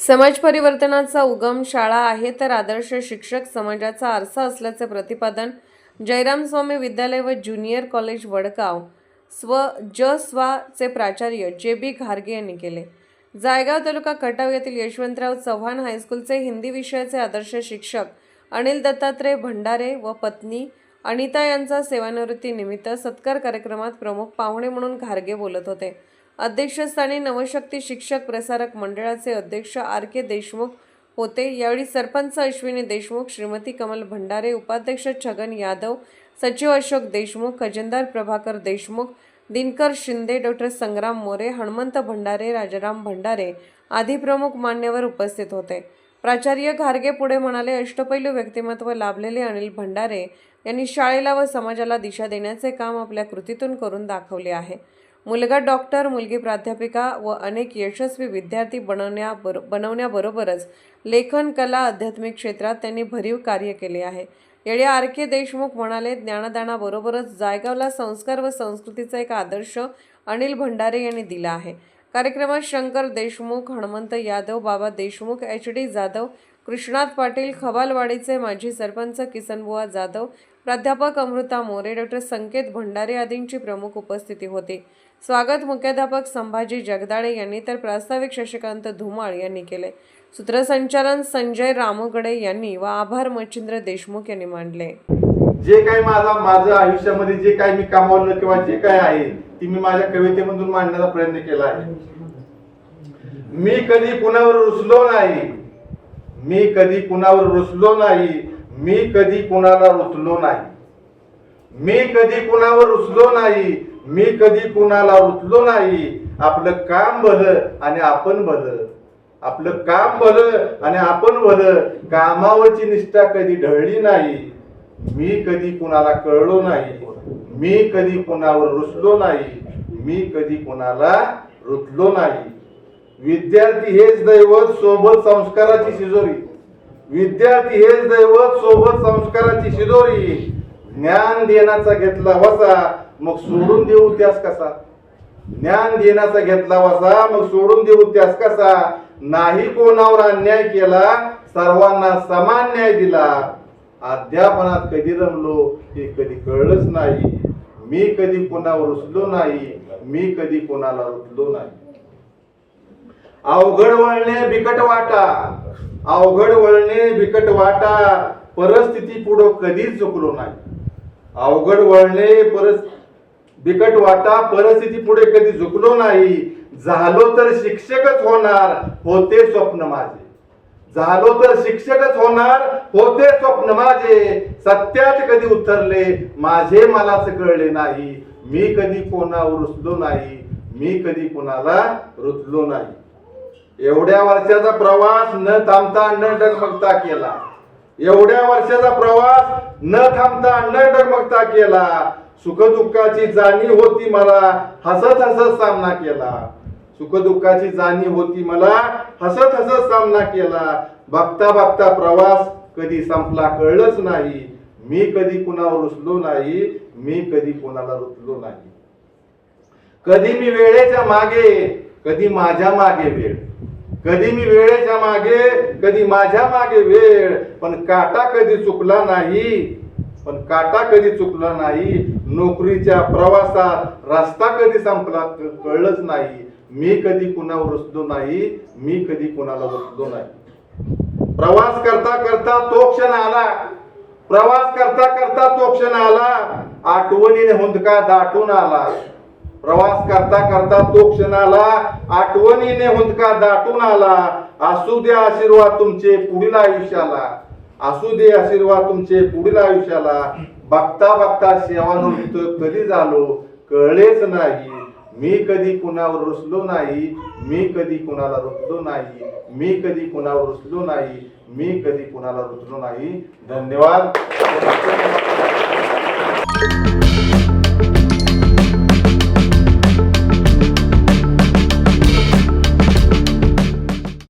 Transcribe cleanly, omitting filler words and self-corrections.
समाज परिवर्तनाचा उगम शाळा आहे तर आदर्श शिक्षक समाजाचा आरसा असल्याचे प्रतिपादन जयराम स्वामी विद्यालय व ज्युनियर कॉलेज वडगाव चे प्राचार्य जे.बी. घारगे यांनी केले। जायगाव तालुका खटाव येथील यशवंतराव चव्हाण हायस्कूलचे हिंदी विषयाचे आदर्श शिक्षक अनिल दत्तात्रय भंडारे व पत्नी अनिता यांचा सेवानिवृत्तीनिमित्त सत्कार कार्यक्रमात प्रमुख पाहुणे म्हणून घारगे बोलत होते। अध्यक्षस्थानी नवशक्ती शिक्षक प्रसारक मंडळाचे अध्यक्ष आर.के. देशमुख होते। यावेळी सरपंच अश्विनी देशमुख, श्रीमती कमल भंडारे, उपाध्यक्ष छगन यादव, सचिव अशोक देशमुख, खजिनदार प्रभाकर देशमुख, दिनकर शिंदे, डॉ. संग्राम मोरे, हनुमंत भंडारे, राजाराम भंडारे आदी प्रमुख मान्यवर उपस्थित होते। प्राचार्य घारगे पुढे म्हणाले, अष्टपैलू व्यक्तिमत्व लाभलेले अनिल भंडारे यांनी शाळेला व समाजाला दिशा देण्याचे काम आपल्या कृतीतून करून दाखवले आहे। मुलगा डॉक्टर, मुलगी प्राध्यापिका व अनेक यशस्वी विद्यार्थी बनवण्याबरोबरच लेखन, कला, आध्यात्मिक क्षेत्रात त्यांनी भरीव कार्य केले आहे। यावेळी आर.के. देशमुख म्हणाले, ज्ञानदानाबरोबरच जायगावला संस्कार व संस्कृतीचा एक आदर्श अनिल भंडारे यांनी दिला आहे। कार्यक्रमात शंकर देशमुख, हनुमंत यादव, बाबा देशमुख, एच.डी. जाधव, कृष्णात पाटील, खबालवाडीचे माजी सरपंच किसनबुवा जाधव, प्राध्यापक अमृता मोरे, डॉ. संकेत भंडारे आदींची प्रमुख उपस्थिती होती। स्वागत मुख्याध्यापक संभाजी जगदाळे यांनी तर प्रास्ताविक शशिकांत धुमाळ यांनी केले। सूत्रसंचालन संजय रामगडे यांनी व आभार मच्छिंद्र देशमुख यांनी मांडले। जे काही माझ्या आयुष्यामध्ये जे काही मी कमावलं किंवा जे काही आहे ती मी माझ्या कवितेमधून मांडण्याचा प्रयत्न केला आहे। मी कधी कुणावर रुसलो नाही, मी कधी कुणावर रुसलो नाही, मी कधी कुणाला रुसलो नाही, मी कधी कुणावर रुसलो नाही, मी कधी कुणाला रुसलो नाही। आपलं काम भलं आणि आपण भलं, आपलं काम भलं आणि आपण भलं, कामावरची निष्ठा कधी ढळली नाही। मी कधी कुणाला कळलो नाही, मी कधी कुणावर रुसलो नाही, मी कधी कुणाला रुतलो नाही। विद्यार्थी हेच दैवत सोबत संस्काराची शिजोरी, विद्यार्थी हेच दैवत सोबत संस्काराची शिजोरी। ज्ञान देण्याचा घेतला वसा मग सोडून देऊ त्यास कसा, ज्ञान देण्याचा घेतला वसा मग सोडून देऊ त्यास कसा। नाही कोणावर अन्याय केला, सर्वांना समान न्याय दिला। अध्यापनात कधी रमलो हे कधी कळलंच नाही। मी कधी कोणावर रुसलो नाही, मी कधी कोणाला रुतलो नाही। अवघड वळणे बिकट वाटा, अवघड वळणे बिकट वाटा, परिस्थिती पुढे कधीच झुकलो नाही। अवघड वळणे बिकट वाटा, परिस्थिती पुढे कधी झुकलो नाही। झालो तर शिक्षकच होणार होते स्वप्न माझे, झालो तर शिक्षकच होणार होते स्वप्न माझे। सत्यात कधी उतरले माझे मलाच कळले नाही। मी कधी कोणावर रुसलो नाही, मी कधी कोणाला रुतलो नाही। एवढ्या वर्षाचा प्रवास न थांबता न डगमगता केला, एवढ्या वर्षाचा प्रवास न थांबता न डगमगता केला। सुखदुःखाची जाणीव होती मला, हसत हसत सामना केला। सुखदुःखाची जाणीव होती मला, हसत हसत सामना केला। बघता बघता प्रवास कधी संपला कळलंच नाही। मी कधी कुणावर रुसलो नाही, मी कधी कुणाला रुतलो नाही। कधी मी वेळेच्या मागे, कधी माझ्या मागे वेळ, कधी मी वेळेच्या मागे, कधी माझ्या मागे वेळ। पण काटा कधी चुकला नाही, पण काटा कधी चुकला नाही। नोकरीच्या प्रवासात रस्ता कधी संपला कळलंच नाही। मी कधी कुणावर रुसलो नाही, मी कधी कुणाला रुसलो नाही। प्रवास करता करता तो क्षण आला, प्रवास करता करता तो क्षण आला, आठवणीने हुंदका दाटून आला। प्रवास करता करता तो क्षण आला, आठवणीने हुंदका दाटून आला। असू दे आशीर्वाद तुमचे पुढील आयुष्याला, असू दे आशीर्वाद तुमचे पुढील आयुष्याला। बघता बघता सेवानिवृत्त कधी झालो कळलेच नाही। मी कधी कुणावर रुसलो नाही, मी कधी कुणाला रुतलो नाही, मी कधी कुणावर रुसलो नाही, मी कधी कुणाला रुतलो नाही। धन्यवाद।